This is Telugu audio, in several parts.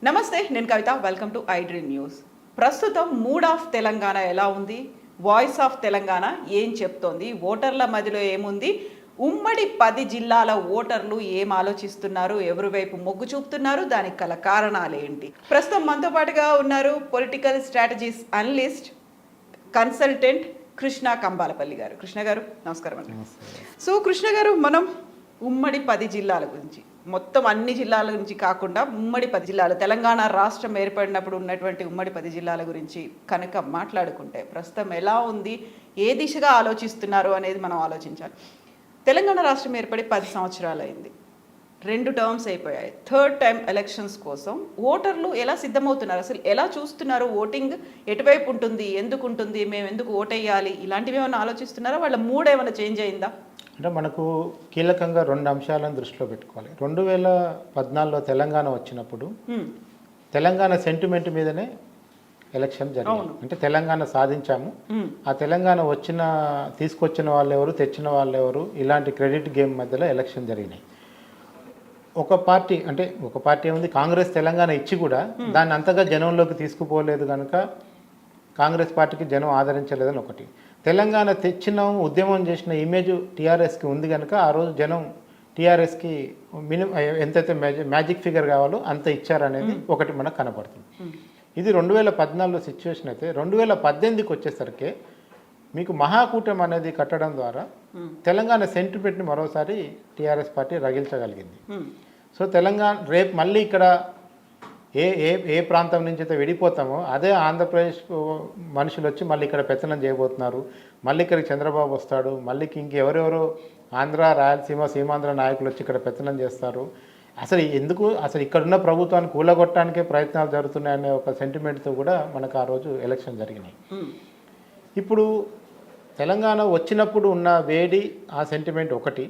నమస్తే, నేను Kavitha. Welcome to iDream news. ప్రస్తుతం మూడ్ ఆఫ్ తెలంగాణ ఎలా ఉంది? వాయిస్ ఆఫ్ తెలంగాణ ఏం చెప్తోంది? ఓటర్ల మధ్యలో ఏముంది? ఉమ్మడి 10 జిల్లాల ఓటర్లు ఏం ఆలోచిస్తున్నారు? ఎవరి వైపు మొగ్గు చూపుతున్నారు? దానికి గల కారణాలు ఏంటి? ప్రస్తుతం మనతో పాటుగా ఉన్నారు political strategies analyst, consultant Krishna Kambalapalli గారు. కృష్ణ గారు నమస్కారం అండి. సో కృష్ణ గారు, మనం ఉమ్మడి 10 జిల్లాల గురించి, మొత్తం అన్ని జిల్లాల గురించి కాకుండా ఉమ్మడి 10 జిల్లాలు, తెలంగాణ రాష్ట్రం ఏర్పడినప్పుడు ఉన్నటువంటి ఉమ్మడి 10 జిల్లాల గురించి కనుక మాట్లాడుకుంటే ప్రస్తుతం ఎలా ఉంది, ఏ దిశగా ఆలోచిస్తున్నారు అనేది మనం ఆలోచించాలి. తెలంగాణ రాష్ట్రం ఏర్పడి 10 సంవత్సరాలు అయింది. 2 టర్మ్స్ అయిపోయాయి. థర్డ్ టైం ఎలక్షన్స్ కోసం ఓటర్లు ఎలా సిద్ధమవుతున్నారు? అసలు ఎలా చూస్తున్నారు? ఓటింగ్ ఎటువైపు ఉంటుంది, ఎందుకు ఉంటుంది, మేము ఎందుకు ఓటేయాలి, ఇలాంటివి ఏమైనా ఆలోచిస్తున్నారా? వాళ్ళ మూడ్ ఏమైనా చేంజ్ అయిందా? అంటే మనకు కీలకంగా 2 అంశాలను దృష్టిలో పెట్టుకోవాలి. 2014లో తెలంగాణ వచ్చినప్పుడు తెలంగాణ సెంటిమెంట్ మీదనే ఎలక్షన్ జరిగింది. అంటే తెలంగాణ సాధించాము, ఆ తెలంగాణ తీసుకొచ్చిన వాళ్ళు ఎవరు, తెచ్చిన వాళ్ళు ఎవరు, ఇలాంటి క్రెడిట్ గేమ్ మధ్యలో ఎలక్షన్ జరిగినాయి. ఒక పార్టీ ఏముంది, కాంగ్రెస్ తెలంగాణ ఇచ్చి కూడా దాన్ని అంతగా జనంలోకి తీసుకుపోలేదు కనుక కాంగ్రెస్ పార్టీకి జనం ఆదరించలేదని ఒకటి. తెలంగాణ తెచ్చిన ఉద్యమం చేసిన ఇమేజ్ టీఆర్ఎస్కి ఉంది కనుక ఆ రోజు జనం టీఆర్ఎస్కి మినిమం ఎంతైతే మ్యాజిక్ ఫిగర్ కావాలో అంత ఇచ్చారనేది ఒకటి మనకు కనపడుతుంది. ఇది 2014లో సిచ్యువేషన్ అయితే 2018కి వచ్చేసరికి మీకు మహాకూటమి అనేది కట్టడం ద్వారా తెలంగాణ సెంటిమెంట్ని మరోసారి టీఆర్ఎస్ పార్టీ రగిల్చగలిగింది. సో తెలంగాణ రేపు మళ్ళీ ఇక్కడ ఏ ప్రాంతం నుంచి అయితే విడిపోతామో అదే ఆంధ్రప్రదేశ్ మనుషులు వచ్చి మళ్ళీ ఇక్కడ పెత్తనం చేయబోతున్నారు. మళ్ళీ ఇక్కడికి చంద్రబాబు వస్తాడు, మళ్ళీ ఇంకెవరెవరో ఆంధ్ర, రాయలసీమ, సీమాంధ్ర నాయకులు వచ్చి ఇక్కడ పెత్తనం చేస్తారు. అసలు ఇక్కడున్న ప్రభుత్వాన్ని కూలగొట్టడానికే ప్రయత్నాలు జరుగుతున్నాయనే ఒక సెంటిమెంట్తో కూడా మనకు ఆ రోజు ఎలక్షన్ జరిగినాయి. ఇప్పుడు తెలంగాణ వచ్చినప్పుడు ఉన్న వేడి, ఆ సెంటిమెంట్ ఒకటి.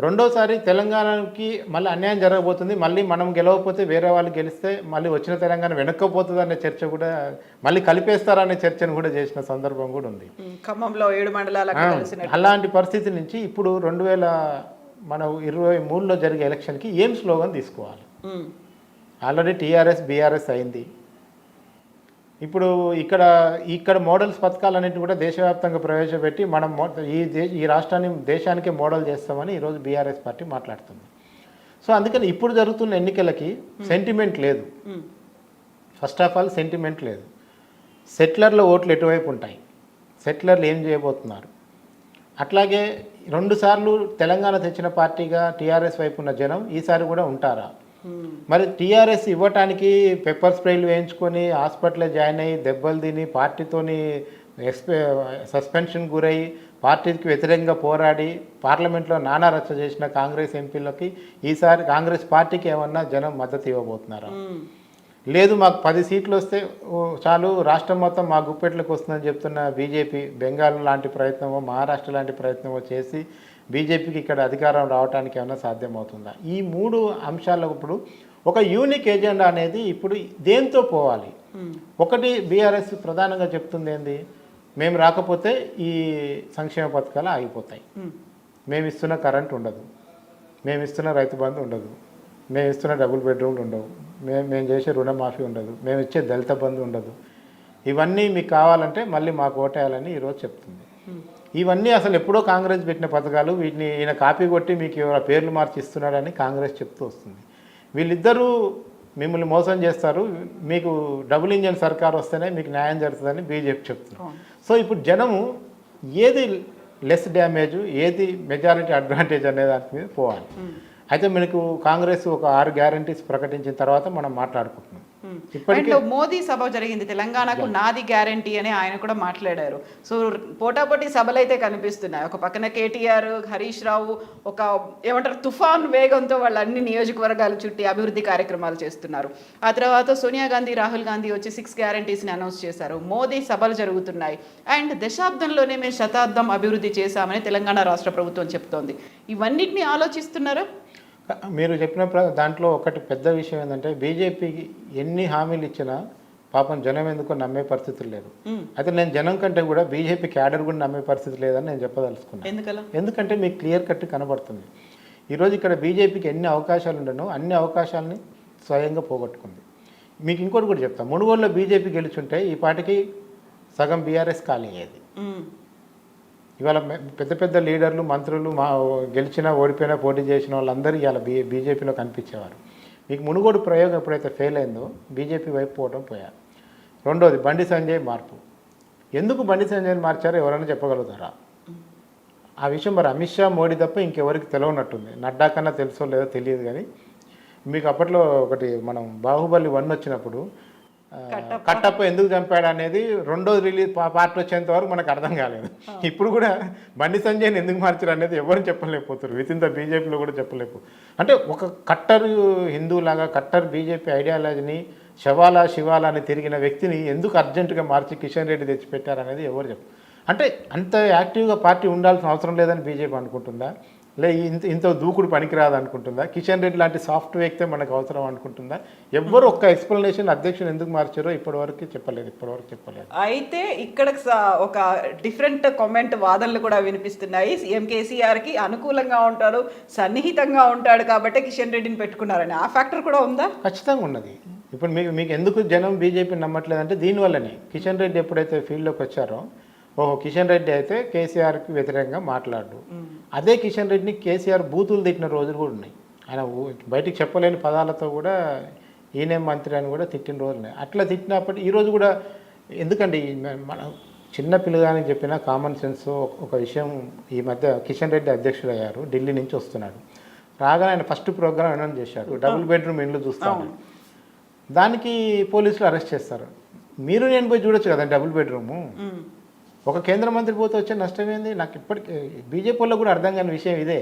రెండోసారి తెలంగాణకి మళ్ళీ అన్యాయం జరగబోతుంది, మళ్ళీ మనం గెలవకపోతే వేరే వాళ్ళు గెలిస్తే మళ్ళీ వచ్చిన తెలంగాణ వెనక్కపోతుంది అనే చర్చ కూడా, మళ్ళీ కలిపేస్తారనే చర్చను కూడా చేసిన సందర్భం కూడా ఉంది. ఖమ్మంలో 7 మండలాలు. అలాంటి పరిస్థితి నుంచి ఇప్పుడు 2023లో జరిగే ఎలక్షన్కి ఏం స్లోగన్ తీసుకోవాలి? ఆల్రెడీ టీఆర్ఎస్ బీఆర్ఎస్ అయింది. ఇప్పుడు ఇక్కడ మోడల్స్ పథకాలన్నింటినీ కూడా దేశవ్యాప్తంగా ప్రవేశపెట్టి మనం ఈ రాష్ట్రాన్ని దేశానికే మోడల్ చేస్తామని ఈరోజు బీఆర్ఎస్ పార్టీ మాట్లాడుతుంది. సో అందుకని ఇప్పుడు జరుగుతున్న ఎన్నికలకి సెంటిమెంట్ లేదు. ఫస్ట్ ఆఫ్ ఆల్ సెంటిమెంట్ లేదు. సెటిలర్ల ఓట్లు ఎటువైపు ఉంటాయి, సెటిలర్లు ఏం చేయబోతున్నారు, అట్లాగే 2 సార్లు తెలంగాణ తెచ్చిన పార్టీగా టీఆర్ఎస్ వైపు ఉన్న జనం ఈసారి కూడా ఉంటారా? మరి టీఆర్ఎస్ ఇవ్వటానికి పెప్పర్ స్ప్రేలు వేయించుకొని హాస్పిటల్లో జాయిన్ అయ్యి దెబ్బలు తిని పార్టీతోని సస్పెన్షన్ గురై పార్టీకి వ్యతిరేకంగా పోరాడి పార్లమెంట్లో నానా రచ్చ చేసిన కాంగ్రెస్ ఎంపీలకి ఈసారి కాంగ్రెస్ పార్టీకి ఏమన్నా జనం మద్దతు ఇవ్వబోతున్నారా? లేదు, మాకు 10 సీట్లు వస్తే చాలు, రాష్ట్రం మొత్తం మా గుప్పెట్లకు వస్తుందని చెప్తున్న బీజేపీ బెంగాల్ లాంటి ప్రయత్నమో మహారాష్ట్ర లాంటి ప్రయత్నమో చేసి బీజేపీకి ఇక్కడ అధికారం రావడానికి ఏమైనా సాధ్యమవుతుందా? ఈ 3 అంశాల్లో ఇప్పుడు ఒక యూనిక్ ఎజెండా అనేది ఇప్పుడు దేంతో పోవాలి? ఒకటి, బీఆర్ఎస్ ప్రధానంగా చెప్తుంది ఏంది, మేము రాకపోతే ఈ సంక్షేమ పథకాలు ఆగిపోతాయి, మేము ఇస్తున్న కరెంట్ ఉండదు, మేము ఇస్తున్న రైతు బంధు ఉండదు, మేము ఇస్తున్న డబుల్ బెడ్రూమ్లు ఉండవు, మేము చేసే రుణమాఫీ ఉండదు, మేము ఇచ్చే దళిత బంధు ఉండదు, ఇవన్నీ మీకు కావాలంటే మళ్ళీ మాకు ఓటేయాలని ఈరోజు చెప్తుంది. ఇవన్నీ అసలు ఎప్పుడో కాంగ్రెస్ పెట్టిన పథకాలు, వీటిని ఈయన కాపీ కొట్టి మీకు ఎవరైనా పేర్లు మార్చి ఇస్తున్నాడని కాంగ్రెస్ చెప్తూ వస్తుంది. వీళ్ళిద్దరూ మిమ్మల్ని మోసం చేస్తారు, మీకు డబుల్ ఇంజన్ సర్కార్ వస్తేనే మీకు న్యాయం జరుగుతుందని బీజేపీ చెప్తున్నారు. సో ఇప్పుడు జనము ఏది లెస్ డ్యామేజ్, ఏది మెజారిటీ అడ్వాంటేజ్ అనే దాని మీద పోవాలి. అయితే మనకు కాంగ్రెస్ ఒక 6 గ్యారంటీస్ ప్రకటించిన తర్వాత మనం మాట్లాడుకుంటున్నాం. ఇప్పటికే మోదీ సభ జరిగింది, తెలంగాణకు నాది గ్యారంటీ అని ఆయన కూడా మాట్లాడారు. సో పోటాపోటీ సభలు అయితే కనిపిస్తున్నాయి. ఒక పక్కన కేటీఆర్, హరీష్ రావు ఒక తుఫాన్ వేగంతో వాళ్ళు అన్ని నియోజకవర్గాలు చుట్టి అభివృద్ధి కార్యక్రమాలు చేస్తున్నారు. ఆ తర్వాత సోనియా గాంధీ, రాహుల్ గాంధీ వచ్చి 6 గ్యారంటీస్ని అనౌన్స్ చేశారు. మోదీ సభలు జరుగుతున్నాయి. అండ్ దశాబ్దంలోనే మేము శతాబ్దం అభివృద్ధి చేశామని తెలంగాణ రాష్ట్ర ప్రభుత్వం చెప్తోంది. ఇవన్నిటిని ఆలోచిస్తున్నారా? మీరు చెప్పిన దాంట్లో ఒకటి పెద్ద విషయం ఏంటంటే బీజేపీకి ఎన్ని హామీలు ఇచ్చినా పాపం జనం ఎందుకో నమ్మే పరిస్థితులు లేదు. అయితే నేను జనం కంటే కూడా బీజేపీ క్యాడర్ కూడా నమ్మే పరిస్థితి లేదని నేను చెప్పదలుచుకున్నాను. ఎందుకంటే మీకు క్లియర్ కట్ కనబడుతుంది. ఈరోజు ఇక్కడ బీజేపీకి ఎన్ని అవకాశాలు ఉండనో అన్ని అవకాశాలని స్వయంగా పోగొట్టుకుంది. మీకు ఇంకోటి కూడా చెప్తాను, మునుగోడులో బీజేపీ గెలుచుంటే ఈ పాటికి సగం బీఆర్ఎస్ ఖాళీ అయ్యేది. ఇవాళ పెద్ద పెద్ద లీడర్లు, మంత్రులు, గెలిచినా ఓడిపోయినా పోటీ చేసిన వాళ్ళందరూ ఇవాళ బీజేపీలో కనిపించేవారు. మీకు మునుగోడు ప్రయోగం ఎప్పుడైతే ఫెయిల్ అయిందో బీజేపీ వైపు పోవడం పోయారు. రెండోది బండి సంజయ్ మార్పు. ఎందుకు బండి సంజయ్ని మార్చారో ఎవరైనా చెప్పగలుగుతారా? ఆ విషయం మరి అమిత్ షా, మోడీ తప్ప ఇంకెవరికి తెలియనట్టుంది. నడ్డా కన్నా తెలుసో లేదో తెలియదు. కానీ మీకు అప్పట్లో ఒకటి మనం బాహుబలి 1 వచ్చినప్పుడు కట్టప్ప ఎందుకు చంపాడు అనేది రెండోది రిలీజ్ పార్ట్ వచ్చేంత వరకు మనకు అర్థం కాలేదు. ఇప్పుడు కూడా బండి సంజయ్ని ఎందుకు మార్చారు అనేది ఎవరు చెప్పలేకపోతారు. విత్ ఇన్ ద బీజేపీలో కూడా చెప్పలేకపో. అంటే ఒక కట్టర్ హిందువులాగా కట్టర్ బీజేపీ ఐడియాలజీని శివాలా అని తిరిగిన వ్యక్తిని ఎందుకు అర్జెంటుగా మార్చి కిషన్ రెడ్డి తెచ్చిపెట్టారనేది ఎవరు చెప్పు. అంటే అంత యాక్టివ్గా పార్టీ ఉండాల్సిన అవసరం లేదని బీజేపీ అనుకుంటుందా? ఇంత దూకుడు పనికిరాదు అనుకుంటుందా? కిషన్ రెడ్డి లాంటి సాఫ్ట్ వ్యక్తే మనకు అవసరం అనుకుంటుందా? ఎవ్వరు ఒక్క ఎక్స్ప్లెనేషన్ అధ్యక్షుడు ఎందుకు మార్చారో ఇప్పటివరకు చెప్పలేదు. అయితే ఇక్కడ ఒక డిఫరెంట్ కామెంట్ వాదనలు కూడా వినిపిస్తున్నాయి. సీఎం కేసీఆర్కి అనుకూలంగా ఉంటాడు, సన్నిహితంగా ఉంటాడు కాబట్టి కిషన్ రెడ్డిని పెట్టుకున్నారని. ఆ ఫ్యాక్టర్ కూడా ఉందా? ఖచ్చితంగా ఉన్నది. ఇప్పుడు మీకు ఎందుకు జనం బీజేపీని నమ్మట్లేదంటే దీనివల్లనే. కిషన్ రెడ్డి ఎప్పుడైతే ఫీల్డ్లోకి వచ్చారో, ఓహో కిషన్ రెడ్డి అయితే కేసీఆర్కి వ్యతిరేకంగా మాట్లాడు. అదే కిషన్ రెడ్డిని కేసీఆర్ బూతులు తిట్టిన రోజులు కూడా ఉన్నాయి. ఆయన బయటికి చెప్పలేని పదాలతో కూడా ఈయనే మంత్రి అని కూడా తిట్టిన రోజులు ఉన్నాయి. అట్లా తిట్టినప్పటి ఈరోజు కూడా ఎందుకంటే మన చిన్న పిల్లగానికి చెప్పిన కామన్ సెన్స్ ఒక విషయం. ఈ మధ్య కిషన్ రెడ్డి అధ్యక్షుడు అయ్యారు, ఢిల్లీ నుంచి వస్తున్నాడు. రాగానే ఆయన ఫస్ట్ ప్రోగ్రామ్ అనౌన్స్ చేశాడు, డబుల్ బెడ్రూమ్ ఇండ్లు చూస్తాను. దానికి పోలీసులు అరెస్ట్ చేస్తారు. మీరు నేను పోయి చూడొచ్చు కదా డబుల్ బెడ్రూము. ఒక కేంద్ర మంత్రి పోతే వచ్చే నష్టం ఏంది? నాకు ఇప్పటికీ బీజేపీలో కూడా అర్థం కాని విషయం ఇదే.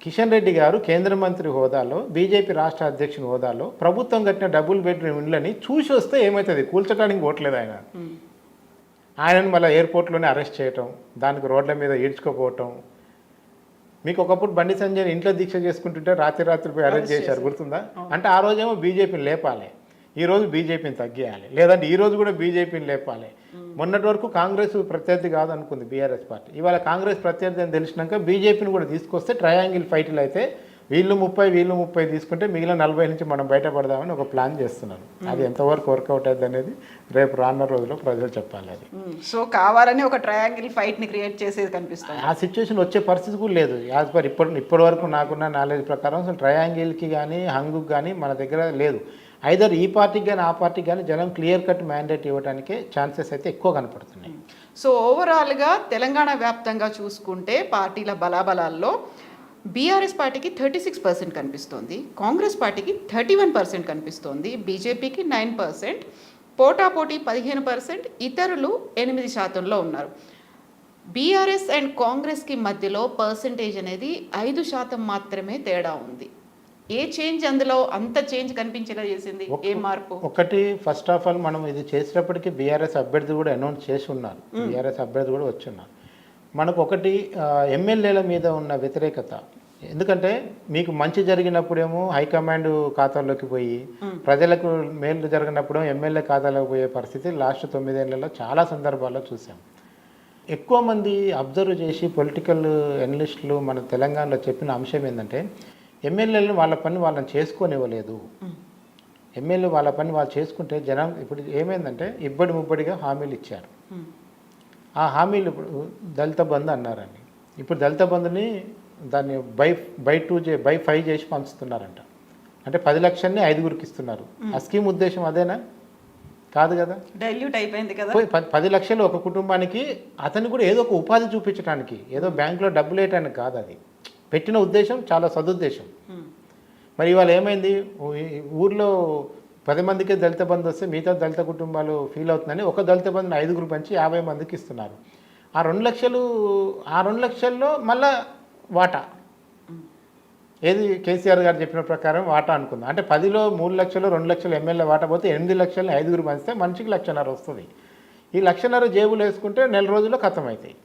కిషన్ రెడ్డి గారు కేంద్ర మంత్రి హోదాలో, బీజేపీ రాష్ట్ర అధ్యక్షుని హోదాలో ప్రభుత్వం కట్టిన డబుల్ బెడ్రూమ్ ఇండ్లని చూసి వస్తే ఏమవుతుంది? కూల్చడానికి పోవట్లేదు ఆయన. ఆయనను మళ్ళీ ఎయిర్పోర్ట్లోనే అరెస్ట్ చేయటం, దానికి రోడ్ల మీద ఈడ్చుకోపోవటం. మీకు ఒకప్పుడు బండి సంజయ్ ఇంట్లో దీక్ష చేసుకుంటుంటే రాత్రి పోయి అరెస్ట్ చేశారు, గుర్తుందా? అంటే ఆ రోజేమో బీజేపీని లేపాలి, ఈరోజు బీజేపీని తగ్గియాలి, లేదంటే ఈరోజు కూడా బీజేపీని లేపాలి. మొన్నటి వరకు కాంగ్రెస్ ప్రత్యర్థి కాదు అనుకుంది బీఆర్ఎస్ పార్టీ. ఇవాళ కాంగ్రెస్ ప్రత్యర్థి అని తెలిసినాక బీజేపీని కూడా తీసుకొస్తే ట్రయాంగిల్ ఫైట్లు అయితే వీళ్ళు 30 తీసుకుంటే మిగిలిన 40 నుంచి మనం బయటపడదామని ఒక ప్లాన్ చేస్తున్నారు. అది ఎంతవరకు వర్కౌట్ అవుతుంది అనేది రేపు రానున్న రోజుల్లో ప్రజలు చెప్పాలి. అది సో కావాలని ఒక ట్రయాంగిల్ ఫైట్ని క్రియేట్ చేసేది కనిపిస్తుంది. ఆ సిచ్యువేషన్ వచ్చే పరిస్థితి కూడా లేదు. యాజ్ పర్ ఇప్పటి వరకు నాకున్న నాలెడ్జ్ ప్రకారం అసలు ట్రయాంగిల్కి కానీ హంగుకి కానీ మన దగ్గర లేదు. ఐదర్ ఈ పార్టీకి కానీ ఆ పార్టీకి కానీ జనం క్లియర్ కట్ మ్యాండేట్ ఇవ్వడానికే ఛాన్సెస్ అయితే ఎక్కువ కనపడుతున్నాయి. సో ఓవరాల్గా తెలంగాణ వ్యాప్తంగా చూసుకుంటే పార్టీల బలాబలాల్లో బీఆర్ఎస్ పార్టీకి 36% కనిపిస్తోంది, కాంగ్రెస్ పార్టీకి 31% కనిపిస్తోంది, బీజేపీకి 9%, పోటాపోటీ 15%, ఇతరులు 8% ఉన్నారు. బీఆర్ఎస్ అండ్ కాంగ్రెస్కి మధ్యలో పర్సంటేజ్ అనేది 5% మాత్రమే తేడా ఉంది. ఏ చేంజ్ అందులో అంత చేంజ్ కనిపించేలా చేసింది? ఏ మార్పు? ఒకటి, ఫస్ట్ ఆఫ్ ఆల్ మనం ఇది చేసేటప్పటికి బీఆర్ఎస్ అభ్యర్థి కూడా అనౌన్స్ చేసి ఉన్నారు, బీఆర్ఎస్ అభ్యర్థి కూడా వచ్చి ఉన్నారు. మనకు ఒకటి ఎమ్మెల్యేల మీద ఉన్న వ్యతిరేకత. ఎందుకంటే మీకు మంచి జరిగినప్పుడేమో హైకమాండ్ ఖాతాల్లోకి పోయి, ప్రజలకు మేలు జరిగినప్పుడు ఎమ్మెల్యే ఖాతాలోకి పోయే పరిస్థితి లాస్ట్ 9 ఏళ్లలో చాలా సందర్భాల్లో చూసాం. ఎక్కువ మంది అబ్జర్వ్ చేసి పొలిటికల్ అనలిస్టులు మన తెలంగాణలో చెప్పిన అంశం ఏంటంటే ఎమ్మెల్యేలను వాళ్ళ పని వాళ్ళని చేసుకోనివ్వలేదు. ఎమ్మెల్యే వాళ్ళ పని వాళ్ళు చేసుకుంటే జనం ఇప్పుడు ఏమైందంటే ఇబ్బడి ముబ్బడిగా హామీలు ఇచ్చారు. ఆ హామీలు ఇప్పుడు దళిత బంధు అన్నారండి. ఇప్పుడు దళిత బంధుని దాన్ని బై 5 చేసి పంచుతున్నారంట. అంటే 10 లక్షల్ని 5గురికి ఇస్తున్నారు. ఆ స్కీమ్ ఉద్దేశం అదేనా? కాదు కదా, డైల్యూట్ అయిపోయింది కదా. 10 లక్షలు ఒక కుటుంబానికి, అతను కూడా ఏదో ఒక ఉపాధి చూపించడానికి, ఏదో బ్యాంకులో డబ్బులు వేయటానికి కాదు. అది పెట్టిన ఉద్దేశం చాలా సదుద్దేశం. మరి ఇవాళ ఏమైంది? ఊర్లో 10 మందికే దళిత బంధు వస్తే మిగతా దళిత కుటుంబాలు ఫీల్ అవుతుందని ఒక దళిత బంధుని 5గురు పంచి 50 మందికి ఇస్తున్నారు. ఆ 2 లక్షల్లో మళ్ళా వాటా ఏది కేసీఆర్ గారు చెప్పిన ప్రకారం వాటా అనుకుందాం. అంటే 10లో 3 లక్షలు 2 లక్షలు ఎమ్మెల్యే వాటా పోతే 8 లక్షలు 5గురు పంచితే మనిషికి 1,50,000 వస్తుంది. ఈ 1,50,000 జేబులు వేసుకుంటే నెల రోజుల్లో ఖతం అవుతాయి.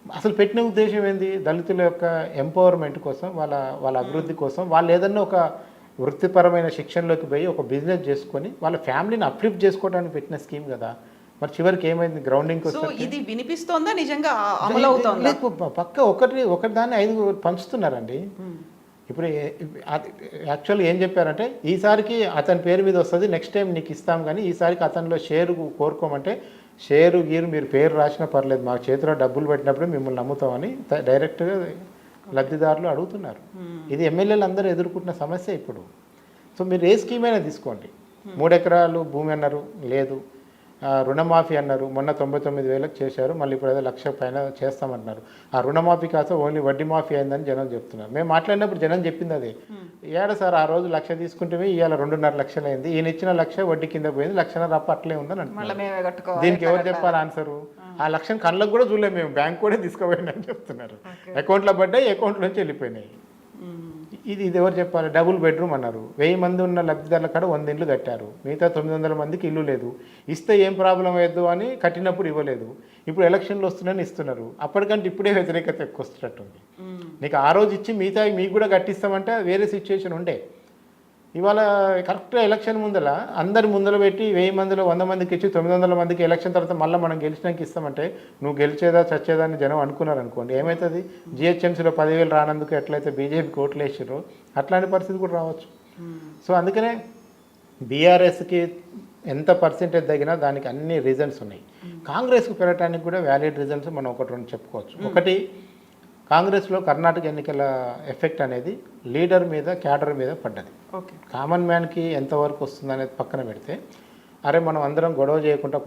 అసలు పెట్టిన ఉద్దేశం ఏంది? దళితుల యొక్క ఎంపవర్మెంట్ కోసం, వాళ్ళ అభివృద్ధి కోసం, వాళ్ళు ఏదన్నా ఒక వృత్తిపరమైన శిక్షణలోకి పోయి ఒక బిజినెస్ చేసుకొని వాళ్ళ ఫ్యామిలీని అప్లిఫ్ట్ చేసుకోవడానికి పెట్టిన స్కీమ్ కదా. మరి చివరికి ఏమైంది? గ్రౌండింగ్ ఇది వినిపిస్తోందా? నిజంగా అమలు అవుతోందా? పక్క ఒకటి దాన్ని 5 పంచుతున్నారండి. ఇప్పుడు యాక్చువల్గా ఏం చెప్పారంటే ఈసారికి అతని పేరు మీద వస్తుంది, నెక్స్ట్ టైం నీకు ఇస్తాం, కానీ ఈసారికి అతనిలో షేరు కోరుకోమంటే షేరు గీరు మీరు పేరు రాసినా పర్లేదు, మా చేతిలో డబ్బులు పెట్టినప్పుడు మిమ్మల్ని నమ్ముతామని డైరెక్ట్గా లబ్ధిదారులు అడుగుతున్నారు. ఇది ఎమ్మెల్యేలు అందరూ ఎదుర్కొంటున్న సమస్య ఇప్పుడు. సో మీరు ఏ స్కీమ్ అయినా తీసుకోండి, 3 ఎకరాలు భూమి అన్నారు లేదు, రుణమాఫీ అన్నారు, మొన్న 99,000 చేశారు, మళ్ళీ ఇప్పుడు ఏదో 1,00,000 పైన చేస్తామంటున్నారు. ఆ రుణమాఫీ కాస్త ఓన్లీ వడ్డీ మాఫీ అయిందని జనం చెప్తున్నారు. మేము మాట్లాడినప్పుడు జనం చెప్పింది అదే, ఏడ సార్ ఆ రోజు 1,00,000 తీసుకుంటే ఇవాళ 2.5 లక్షలు అయింది, ఈయన ఇచ్చిన 1,00,000 వడ్డీ కింద పోయింది, 1,00,000 అప్పు అట్లే ఉందని అంటున్నారు. దీనికి ఎవరు చెప్పాలి ఆన్సరు? ఆ 1,00,000 కళ్ళకు కూడా చూడలేము మేము, బ్యాంక్ కూడా తీసుకుపోయినాయని చెప్తున్నారు. అకౌంట్లో పడ్డాయి, అకౌంట్ నుంచి వెళ్ళిపోయినాయి. ఇది ఎవరు చెప్పాలి? డబుల్ బెడ్రూమ్ అన్నారు, 1000 మంది ఉన్న లబ్ధిదారుల కాడ 100 ఇండ్లు కట్టారు, మిగతా 900 మందికి ఇల్లు లేదు. ఇస్తే ఏం ప్రాబ్లం అయ్యద్దు అని కట్టినప్పుడు ఇవ్వలేదు, ఇప్పుడు ఎలక్షన్లు వస్తున్నాయని ఇస్తున్నారు. అప్పటికంటే ఇప్పుడే వ్యతిరేకత ఎక్కువ వస్తున్నట్టుంది. నీకు ఆ రోజు ఇచ్చి మిగతా మీకు కూడా కట్టిస్తామంటే వేరే సిచ్యువేషన్ ఉండే. ఇవాళ కరెక్ట్గా ఎలక్షన్ ముందర అందరి ముందర పెట్టి 1000 మందిలో 100 మందికి ఇచ్చి 900 మందికి ఎలక్షన్ తర్వాత మళ్ళీ మనం గెలిచినాక ఇస్తామంటే నువ్వు గెలిచేదా చచ్చేదా అని జనం అనుకున్నారు అనుకోండి, ఏమవుతుంది? జిహెచ్ఎంసీలో 10,000 రానందుకు ఎట్లయితే బీజేపీకి ఓట్లు వేసారో అట్లాంటి పరిస్థితి కూడా రావచ్చు. సో అందుకనే బీఆర్ఎస్కి ఎంత పర్సెంటేజ్ తగ్గినా దానికి అన్ని రీజన్స్ ఉన్నాయి. కాంగ్రెస్కి పెరగడానికి కూడా వ్యాలిడ్ రీజన్స్ మనం 1-2 చెప్పుకోవచ్చు. ఒకటి, కాంగ్రెస్లో కర్ణాటక ఎన్నికల ఎఫెక్ట్ అనేది లీడర్ మీద క్యాడర్ మీద పడ్డది. కామన్ మ్యాన్కి ఎంతవరకు వస్తుంది అనేది పక్కన పెడితే, అరే మనం అందరం గొడవ చేయకుండా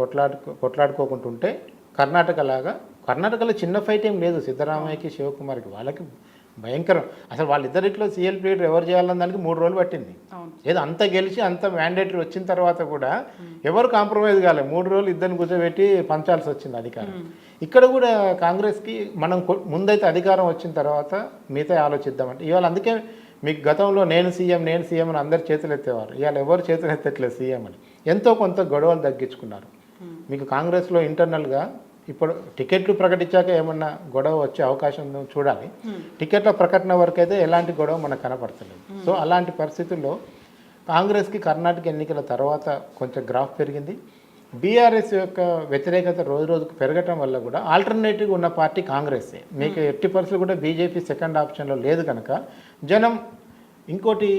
కొట్లాడుకోకుండా ఉంటే కర్ణాటకలో చిన్న ఫైట్ ఏం లేదు. సిద్ధరామయ్యకి శివకుమార్కి వాళ్ళకి భయంకరం. అసలు వాళ్ళిద్దరిట్లో సీఎల్పీ లీడర్ ఎవరు చేయాలన్న దానికి 3 రోజులు పట్టింది. ఏదో అంత గెలిచి అంత మ్యాండేటరీ వచ్చిన తర్వాత కూడా ఎవరు కాంప్రమైజ్ కాలేదు. 3 రోజులు ఇద్దరిని కూర్చోబెట్టి పంచాల్సి వచ్చింది అధికారం. ఇక్కడ కూడా కాంగ్రెస్కి మనం ముందైతే అధికారం వచ్చిన తర్వాత మిగతా ఆలోచిద్దామంటే ఇవాళ అందుకే మీకు గతంలో నేను సీఎం అని అందరు చేతులు ఎత్తేవారు, ఇవాళ ఎవరు చేతులు ఎత్తట్లేదు సీఎం అని. ఎంతో కొంత గొడవలు తగ్గించుకున్నారు. మీకు కాంగ్రెస్లో ఇంటర్నల్గా ఇప్పుడు టికెట్లు ప్రకటించాక ఏమన్నా గొడవ వచ్చే అవకాశం ఉందో చూడాలి. టికెట్ల ప్రకటన వరకు అయితే ఎలాంటి గొడవ మనకు కనపడతలేదు. సో అలాంటి పరిస్థితుల్లో కాంగ్రెస్కి కర్ణాటక ఎన్నికల తర్వాత కొంచెం గ్రాఫ్ పెరిగింది. బీఆర్ఎస్ యొక్క వ్యతిరేకత రోజుకు పెరగటం వల్ల కూడా ఆల్టర్నేటివ్ ఉన్న పార్టీ కాంగ్రెస్సే. మీకు 80% కూడా బీజేపీ సెకండ్ ఆప్షన్లో లేదు కనుక జనం ఇంకోటి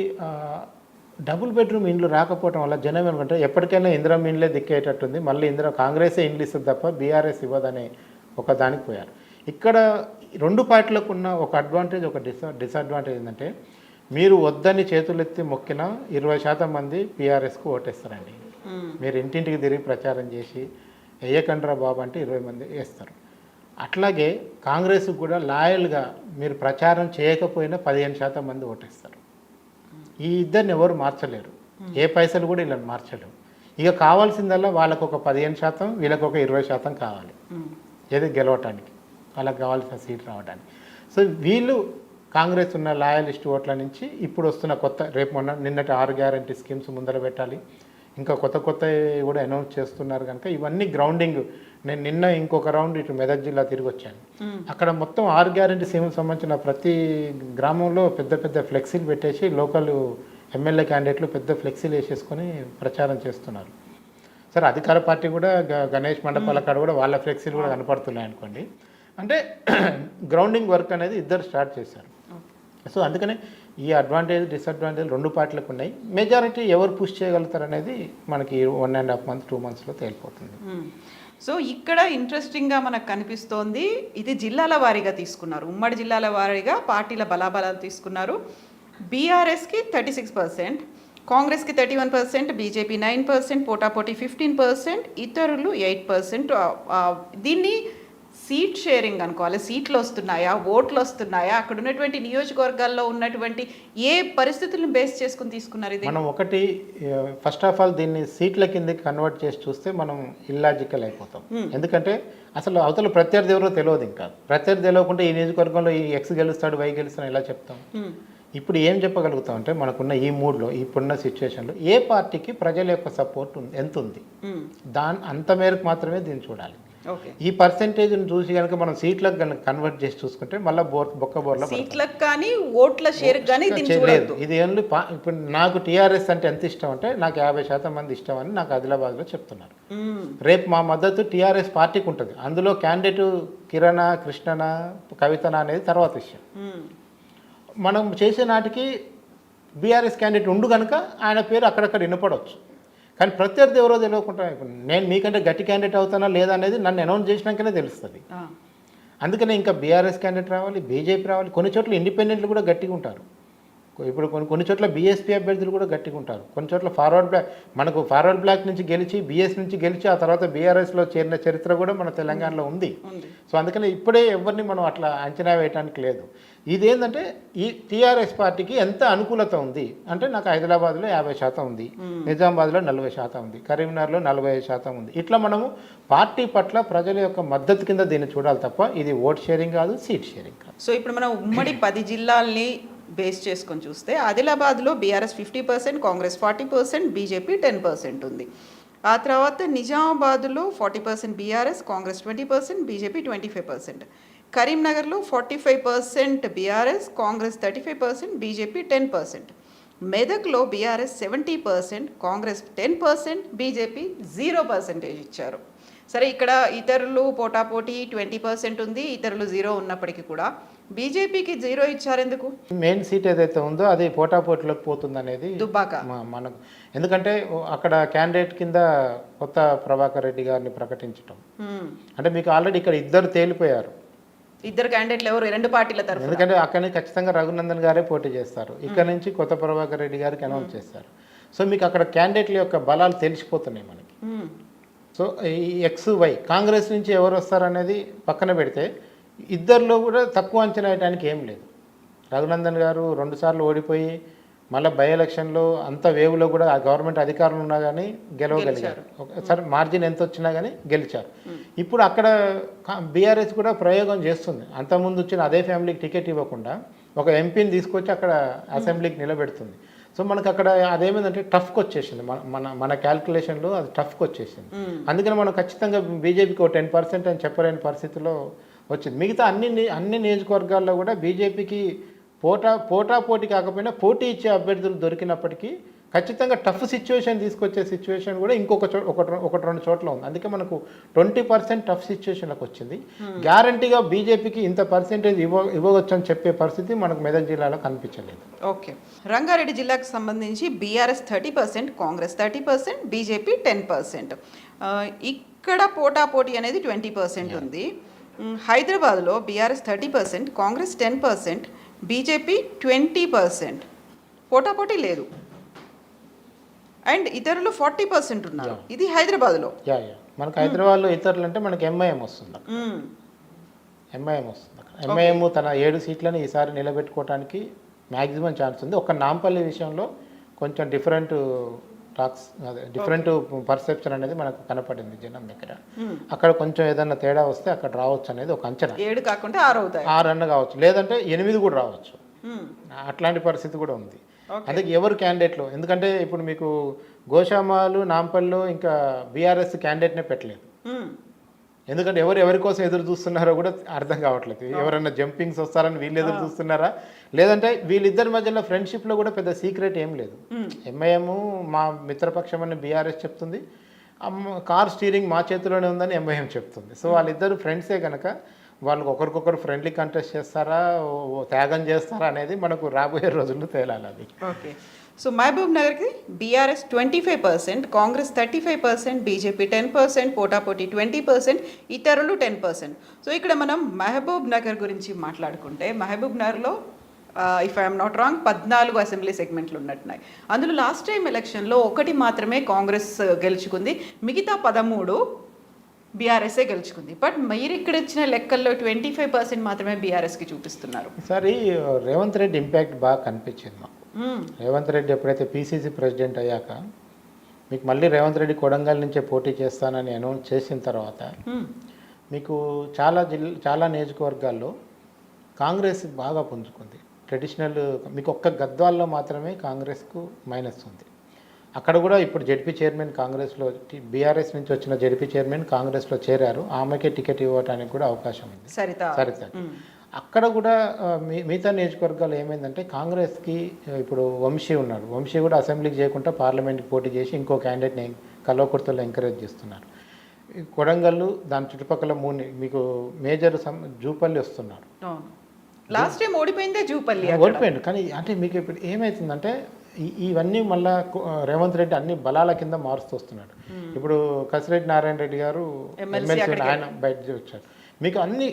డబుల్ బెడ్రూమ్ ఇండ్లు రాకపోవడం వల్ల జనం ఏమంటే ఎప్పటికైనా ఇందిరా ఇండ్లే దిక్కేటట్టుంది, మళ్ళీ కాంగ్రెసే ఇండ్లు ఇస్తుంది తప్ప బీఆర్ఎస్ ఇవ్వదనే ఒక దానికి పోయారు. ఇక్కడ 2 పార్టీలకు ఉన్న ఒక అడ్వాంటేజ్ ఒక డిసడ్వాంటేజ్ ఏంటంటే, మీరు వద్దని చేతులెత్తి మొక్కిన 20% మంది బీఆర్ఎస్కు ఓటేస్తారండి. మీరు ఇంటింటికి తిరిగి ప్రచారం చేసి వేయకండ్రా బాబు అంటే 20 మంది వేస్తారు. అట్లాగే కాంగ్రెస్కి కూడా లాయల్గా మీరు ప్రచారం చేయకపోయినా 15% మంది ఓటేస్తారు. ఈ ఇద్దరిని ఎవరు మార్చలేరు, ఏ పైసలు కూడా ఇలా మార్చలేరు. ఇక కావాల్సిందల్లా వాళ్ళకు ఒక 15%, వీళ్ళకు ఒక 20% కావాలి ఏది గెలవటానికి, వాళ్ళకి కావాల్సిన సీట్ రావడానికి. సో వీళ్ళు కాంగ్రెస్ ఉన్న లాయలిస్ట్ ఓట్ల నుంచి ఇప్పుడు వస్తున్న రేపు నిన్నటి 6 గ్యారంటీ స్కీమ్స్ ముందర పెట్టాలి, ఇంకా కొత్త కూడా అనౌన్స్ చేస్తున్నారు కనుక ఇవన్నీ గ్రౌండింగ్. నేను నిన్న ఇంకొక రౌండ్ ఇటు మెదక్ జిల్లా తిరిగి వచ్చాను. అక్కడ మొత్తం 6 గ్యారంటీ స్కీమ్కి సంబంధించిన ప్రతి గ్రామంలో పెద్ద ఫ్లెక్సీలు పెట్టేసి లోకల్ ఎమ్మెల్యే క్యాండిడేట్లు పెద్ద ఫ్లెక్సీలు వేసేసుకొని ప్రచారం చేస్తున్నారు. సరే అధికార పార్టీ కూడా గణేష్ మండపాల కాడ కూడా వాళ్ళ ఫ్లెక్సీలు కూడా కనపడుతున్నాయి అనుకోండి. అంటే గ్రౌండింగ్ వర్క్ అనేది ఇద్దరు స్టార్ట్ చేశారు. సో అందుకనే ఈ అడ్వాంటేజ్ డిసడ్వాంటేజ్ 2 పార్టీలకు ఉన్నాయి. మెజారిటీ ఎవరు పుష్ చేయగలుగుతారు అనేది మనకి 1.5 months 2 monthsలో తేలిపోతుంది. సో ఇక్కడ ఇంట్రెస్టింగ్గా మనకు కనిపిస్తోంది, ఇది జిల్లాల వారీగా తీసుకున్నారు, ఉమ్మడి జిల్లాల వారీగా పార్టీల బలాబలాలు తీసుకున్నారు. బీఆర్ఎస్కి 36%, కాంగ్రెస్కి 31%, బీజేపీ 9%, పోటాపోటీ 15%, ఇతరులు 8%. దీన్ని సీట్ షేరింగ్ అనుకోవాలి. సీట్లు వస్తున్నాయా, ఓట్లు వస్తున్నాయా, అక్కడ ఉన్నటువంటి నియోజకవర్గాల్లో ఉన్నటువంటి ఏ పరిస్థితులను బేస్ చేసుకుని తీసుకున్నారు ఇది? మనం ఒకటి ఫస్ట్ ఆఫ్ ఆల్ దీన్ని సీట్ల కిందకి కన్వర్ట్ చేసి చూస్తే మనం ఇల్లాజికల్ అయిపోతాం. ఎందుకంటే అసలు అవతల ప్రత్యర్థి ఎవరో తెలియదు. ఇంకా ప్రత్యర్థి తెలియకుండా ఈ నియోజకవర్గంలో ఈ X గెలుస్తాడు Y గెలుస్తాడు ఎలా చెప్తాం? ఇప్పుడు ఏం చెప్పగలుగుతాం అంటే మనకున్న ఈ మూడ్లో ఇప్పుడున్న సిచ్యువేషన్లో ఏ పార్టీకి ప్రజల యొక్క సపోర్ట్ ఎంత ఉంది, అంత మేరకు మాత్రమే దీన్ని చూడాలి. ఈ పర్సెంటేజ్ని చూసి కనుక మనం సీట్లకు కనుక కన్వర్ట్ చేసి చూసుకుంటే మళ్ళీ బొక్కబోర్ల సీట్లకు కానీ ఓట్ల షేర్ కానీ లేదు. ఇది ఓన్లీ ఇప్పుడు నాకు టీఆర్ఎస్ అంటే ఎంత ఇష్టం అంటే నాకు 50% మంది ఇష్టం అని నాకు ఆదిలాబాద్లో చెప్తున్నారు. రేపు మా మద్దతు టీఆర్ఎస్ పార్టీకి ఉంటుంది. అందులో క్యాండిడేట్ కిరణ్, కృష్ణన, కవితన అనేది తర్వాత విషయం. మనం చేసే నాటికి బీఆర్ఎస్ క్యాండిడేట్ ఉండు కనుక ఆయన పేరు అక్కడక్కడ వినపడవచ్చు. కానీ ప్రత్యర్థి ఎవరో తెలియకుండా ఇప్పుడు నేను మీకంటే గట్టి క్యాండిడేట్ అవుతానా లేదా అనేది నన్ను అనౌన్స్ చేసినాకనే తెలుస్తుంది. అందుకనే ఇంకా బీఆర్ఎస్ క్యాండిడేట్ రావాలి, బీజేపీ రావాలి, కొన్ని చోట్ల ఇండిపెండెంట్లు కూడా గట్టిగా ఉంటారు. ఇప్పుడు కొన్ని చోట్ల బీఎస్పీ అభ్యర్థులు కూడా గట్టిగా ఉంటారు. కొన్ని చోట్ల మనకు ఫార్వర్డ్ బ్లాక్ నుంచి గెలిచి బీఎస్ నుంచి గెలిచి ఆ తర్వాత బీఆర్ఎస్లో చేరిన చరిత్ర కూడా మన తెలంగాణలో ఉంది. సో అందుకని ఇప్పుడే ఎవరిని మనం అట్లా అంచనా వేయడానికి లేదు. ఇదేంటంటే ఈ టీఆర్ఎస్ పార్టీకి ఎంత అనుకూలత ఉంది అంటే నాకు హైదరాబాద్లో 50% ఉంది, నిజామాబాద్లో 40% ఉంది, కరీంనగర్లో 45% ఉంది. ఇట్లా మనము పార్టీ పట్ల ప్రజల యొక్క మద్దతు కింద దీన్ని చూడాలి తప్ప ఇది ఓట్ షేరింగ్ కాదు, సీట్ షేరింగ్ కాదు. సో ఇప్పుడు మనం ఉమ్మడి 10 జిల్లాల్ని బేస్ చేసుకొని చూస్తే ఆదిలాబాద్లో బీఆర్ఎస్ 50%, కాంగ్రెస్ 40%, బీజేపీ 10% ఉంది. ఆ తర్వాత నిజామాబాద్లో 40% బీఆర్ఎస్, కాంగ్రెస్ 20%, బీజేపీ 25%. కరీంనగర్లో 45% బీఆర్ఎస్, కాంగ్రెస్ 35%, బీజేపీ 10%. మెదక్లో బీఆర్ఎస్ 70%, కాంగ్రెస్ 10%, బీజేపీ 0% ఇచ్చారు. సరే, ఇక్కడ ఇతరులు పోటాపోటీ 20% ఉంది, ఇతరులు 0 ఉన్నప్పటికీ కూడా బీజేపీకి 0 ఇచ్చారు ఎందుకు? మెయిన్ సీట్ ఏదైతే ఉందో అది పోటాపోటీలోకి పోతుంది అనేది దుబ్బాక మనకు. ఎందుకంటే అక్కడ క్యాండిడేట్ కింద కొత్త ప్రభాకర్ రెడ్డి గారిని ప్రకటించడం అంటే మీకు ఆల్రెడీ ఇక్కడ ఇద్దరు తేలిపోయారు. ఇద్దరు క్యాండిడేట్లు ఎవరు? 2 పార్టీల తరఫున. ఎందుకంటే అక్కడ నుంచి ఖచ్చితంగా రఘునందన్ గారే పోటీ చేస్తారు, ఇక్కడ నుంచి కొత్త ప్రభాకర్ రెడ్డి గారికి అనౌన్స్ చేస్తారు. సో మీకు అక్కడ క్యాండిడేట్ల యొక్క బలాలు తెలిసిపోతున్నాయి మనకి. సో ఈ XY కాంగ్రెస్ నుంచి ఎవరు వస్తారనేది పక్కన పెడితే ఇద్దరిలో కూడా తక్కువ అంచనా వేయడానికి ఏం లేదు. రఘునందన్ గారు 2 సార్లు ఓడిపోయి మళ్ళీ బై ఎలక్షన్లో అంత వేవ్లో కూడా ఆ గవర్నమెంట్ అధికారులు ఉన్నా కానీ గెలవగలిగారు. ఒకసారి మార్జిన్ ఎంత వచ్చినా కానీ గెలిచారు. ఇప్పుడు అక్కడ బీఆర్ఎస్ కూడా ప్రయోగం చేస్తుంది. అంతకుముందు వచ్చిన అదే ఫ్యామిలీకి టికెట్ ఇవ్వకుండా ఒక ఎంపీని తీసుకొచ్చి అక్కడ అసెంబ్లీకి నిలబెడుతుంది. సో మనకు అక్కడ అదేమైందంటే టఫ్కి వచ్చేసింది, మన క్యాల్కులేషన్లో అది టఫ్కి వచ్చేసింది. అందుకని మనం ఖచ్చితంగా బీజేపీకి 10% అని చెప్పలేని పరిస్థితిలో వచ్చింది. మిగతా అన్ని నియోజకవర్గాల్లో కూడా బీజేపీకి పోటీ కాకపోయినా పోటీ ఇచ్చే అభ్యర్థులు దొరికినప్పటికీ ఖచ్చితంగా టఫ్ సిచ్యువేషన్ తీసుకొచ్చే సిచ్యువేషన్ కూడా ఒకటి రెండు చోట్ల ఉంది. అందుకే మనకు 20% టఫ్ సిచ్యువేషన్లకు వచ్చింది. గ్యారంటీగా బీజేపీకి ఇంత పర్సెంటేజ్ ఇవ్వవచ్చు అని చెప్పే పరిస్థితి మనకు మెదక్ జిల్లాలో కనిపించలేదు. ఓకే, రంగారెడ్డి జిల్లాకు సంబంధించి బీఆర్ఎస్ 30%, కాంగ్రెస్ 30%, బీజేపీ 10%. ఇక్కడ పోటాపోటీ అనేది 20% ఉంది. హైదరాబాద్లో బీఆర్ఎస్ 30%, కాంగ్రెస్ 10%, బీజేపీ 20%. పోటాపోటీ లేదు. అండ్ ఇతరులు 40% ఉన్నారు. ఇది హైదరాబాద్లో. మనకు హైదరాబాద్లో ఇతరులు అంటే మనకి ఎంఐఎం వస్తుంది. ఎంఐఎం తన 7 సీట్లను ఈసారి నిలబెట్టుకోవడానికి మ్యాక్సిమం ఛాన్స్ ఉంది. ఒక నాంపల్లి విషయంలో కొంచెం డిఫరెంట్ పర్సెప్షన్ అనేది మనకు కనపడింది జనం దగ్గర. అక్కడ కొంచెం ఏదన్నా తేడా వస్తే అక్కడ రావచ్చు అనేది ఒక అంచనా. 7 కాకుండా 6 అవుతాయి, 6 అన్న కావచ్చు, లేదంటే 8 కూడా రావచ్చు. అట్లాంటి పరిస్థితి కూడా ఉంది. అందుకే ఎవరు క్యాండిడేట్లు, ఎందుకంటే ఇప్పుడు మీకు గోషామాలు, నాంపల్లిలో ఇంకా బీఆర్ఎస్ క్యాండిడేట్నే పెట్టలేదు. ఎందుకంటే ఎవరి కోసం ఎదురు చూస్తున్నారో కూడా అర్థం కావట్లేదు. ఎవరైనా జంపింగ్స్ వస్తారని వీళ్ళు ఎదురు చూస్తున్నారా, లేదంటే వీళ్ళిద్దరి మధ్యలో ఫ్రెండ్షిప్లో కూడా పెద్ద సీక్రెట్ ఏం లేదు. ఎంఐఎం మా మిత్రపక్షం అని బీఆర్ఎస్ చెప్తుంది, కార్ స్టీరింగ్ మా చేతిలోనే ఉందని ఎంఐఎం చెప్తుంది. సో వాళ్ళిద్దరు ఫ్రెండ్సే కనుక వాళ్ళకి ఒకరికొకరు ఫ్రెండ్లీ కంటెస్ట్ చేస్తారా, త్యాగం చేస్తారా అనేది మనకు రాబోయే రోజుల్లో తేలాలి అది. ఓకే, సో మహబూబ్ నగర్కి బీఆర్ఎస్ 25%, కాంగ్రెస్ 35%, బీజేపీ 10%, పోటాపోటీ 20%, ఇతరులు 10%. సో ఇక్కడ మనం మహబూబ్ నగర్ గురించి మాట్లాడుకుంటే మహబూబ్ నగర్లో if I'm not wrong 14 assembly సెగ్మెంట్లు ఉన్నట్టున్నాయి. అందులో లాస్ట్ టైం ఎలక్షన్లో 1 మాత్రమే కాంగ్రెస్ గెలుచుకుంది, మిగతా 13 బీఆర్ఎస్ఏ గెలుచుకుంది. బట్ మీరు ఇక్కడ ఇచ్చిన లెక్కల్లో 25% మాత్రమే బీఆర్ఎస్కి చూపిస్తున్నారు. ఈసారి రేవంత్ రెడ్డి ఇంపాక్ట్ బాగా కనిపించింది మాకు. రేవంత్ రెడ్డి ఎప్పుడైతే పీసీసీ ప్రెసిడెంట్ అయ్యాక మీకు మళ్ళీ రేవంత్ రెడ్డి కొడంగల్ నుంచే పోటీ చేస్తానని అనౌన్స్ చేసిన తర్వాత మీకు చాలా నియోజకవర్గాల్లో కాంగ్రెస్ బాగా పుంజుకుంది. ట్రెడిషనల్ మీకు ఒక్క గద్వాల్లో మాత్రమే కాంగ్రెస్కు మైనస్ ఉంది. అక్కడ కూడా ఇప్పుడు జెడ్పీ చైర్మన్ కాంగ్రెస్లో, బీఆర్ఎస్ నుంచి వచ్చిన జెడ్పీ చైర్మన్ కాంగ్రెస్లో చేరారు, ఆమెకే టికెట్ ఇవ్వడానికి కూడా అవకాశం ఉంది, సరిత. అక్కడ కూడా మిగతా నియోజకవర్గాలు ఏమైందంటే కాంగ్రెస్కి ఇప్పుడు వంశీ ఉన్నాడు, వంశీ కూడా అసెంబ్లీకి చేయకుండా పార్లమెంట్కి పోటీ చేసి ఇంకో క్యాండిడేట్ని కల్వకుర్తిలో ఎంకరేజ్ చేస్తున్నారు. కొడంగల్ దాని చుట్టుపక్కల 3 మీకు మేజర్ జూపల్లి వస్తున్నారు. లాస్ట్ టైం ఓడిపోయిందే జూపల్లి అక్కడ. ఓడిపోయింది. కానీ అంటే మీకు ఇప్పుడు ఏమవుతుందంటే ఇవన్నీ మళ్ళా రేవంత్ రెడ్డి అన్ని బలాల కింద మారుస్తూ వస్తున్నాడు. ఇప్పుడు కసిరెడ్డి నారాయణ రెడ్డి గారు ఎమ్మెల్సీ ఆయన బయట వచ్చారు. మీకు అన్ని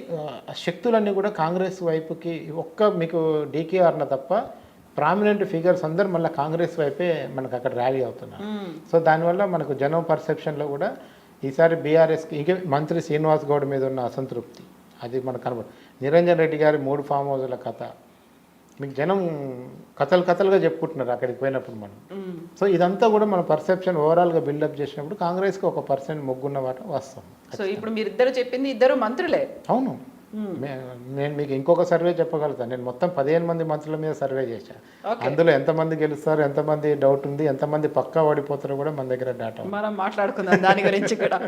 శక్తులన్నీ కూడా కాంగ్రెస్ వైపుకి మీకు డీకేఆర్న తప్ప ప్రామినెంట్ ఫిగర్స్ అందరు మళ్ళీ కాంగ్రెస్ వైపే మనకు అక్కడ ర్యాలీ అవుతున్నారు. సో దానివల్ల మనకు జనం పర్సెప్షన్లో కూడా ఈసారి బీఆర్ఎస్కి ఇంకే మంత్రి శ్రీనివాస్ గౌడ్ మీద ఉన్న అసంతృప్తి అది మనకు కనబడుతుంది. నిరంజన్ రెడ్డి గారి 3 ఫామ్ హౌస్ల కథ మీకు జనం కథలుగా చెప్పుకుంటున్నారు అక్కడికి పోయినప్పుడు మనం. సో ఇదంతా కూడా మన పర్సెప్షన్ ఓవరాల్గా బిల్డప్ చేసినప్పుడు కాంగ్రెస్కి 1% మొగ్గున్న వాట వాస్తవం. సో ఇప్పుడు మీరిద్దరు చెప్పింది ఇద్దరు మంత్రులే. అవును, నేను మీకు ఇంకొక సర్వే చెప్పగలుగుతాను. నేను మొత్తం 15 మంది మంత్రుల మీద సర్వే చేశాను. అందులో ఎంతమంది గెలుస్తారు, ఎంతమంది డౌట్ ఉంది, ఎంతమంది పక్కా ఓడిపోతారో కూడా మన దగ్గర డేటా మనం మాట్లాడుకుందాం దాని గురించి కూడా.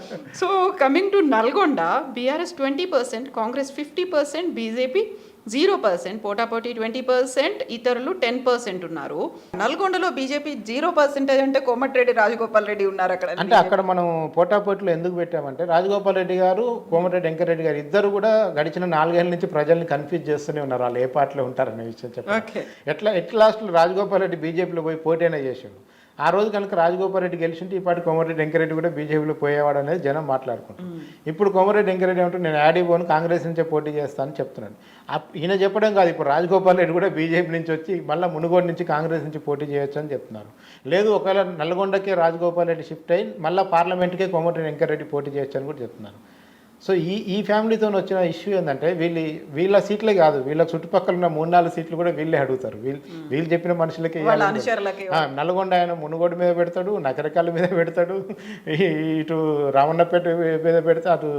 So coming to Nalgonda, BRS 20%, Congress 50%, BJP 0%, పోటాపోటీ 20%, ఇతరులు 10% ఉన్నారు. నల్గొండలో బీజేపీ 0% అంటే కోమటిరెడ్డి రాజగోపాల్ రెడ్డి ఉన్నారు అక్కడ. అంటే అక్కడ మనం పోటాపోటీలో ఎందుకు పెట్టామంటే రాజగోపాల్ రెడ్డి గారు, కోమటిరెడ్డి వెంకరెడ్డి గారు ఇద్దరు కూడా గడిచిన 4 ఏళ్ళ నుంచి ప్రజల్ని కన్ఫ్యూజ్ చేస్తూనే ఉన్నారు వాళ్ళు ఏ పార్టీలో ఉంటారనే విషయం చెప్పారు. ఎట్లా లాస్ట్లో రాజగోపాల్ రెడ్డి బీజేపీలో పోయి పోటీనే చేసాడు. ఆ రోజు కనుక రాజగోపాల్ రెడ్డి గెలిచింటే ఈ పాటి కోమటిరెడ్డి వెంకరెడ్డి కూడా బీజేపీలో పోయేవాడు అనేది జనం మాట్లాడుకుంటారు. ఇప్పుడు కోమటిరెడ్డి వెంకరెడ్డి ఏమంటే నేను యాడీ పోను, కాంగ్రెస్ నుంచే పోటీ చేస్తానని చెప్తున్నాడు. ఈయన చెప్పడం కాదు, ఇప్పుడు రాజగోపాల్ రెడ్డి కూడా బీజేపీ నుంచి వచ్చి మళ్ళీ మునుగోడు నుంచి కాంగ్రెస్ నుంచి పోటీ చేయొచ్చు అని చెప్తున్నారు. లేదు ఒకవేళ నల్గొండకే రాజగోపాల్ రెడ్డి షిఫ్ట్ అయ్యి మళ్ళీ పార్లమెంట్కే కోమటిరెడ్డి వెంకరెడ్డి పోటీ చేయొచ్చు అని కూడా చెప్తున్నారు. సో ఈ ఫ్యామిలీతో వచ్చిన ఇష్యూ ఏంటంటే వీళ్ళ సీట్లే కాదు, వీళ్ళ చుట్టుపక్కల ఉన్న 3-4 సీట్లు కూడా వీళ్ళే అడుగుతారు. వీళ్ళు చెప్పిన మనుషులకి నల్గొండ ఆయన మునుగోడు మీద పెడతాడు, నకరకాల మీద పెడతాడు, ఇటు రామన్నపేట మీద పెడితే అటు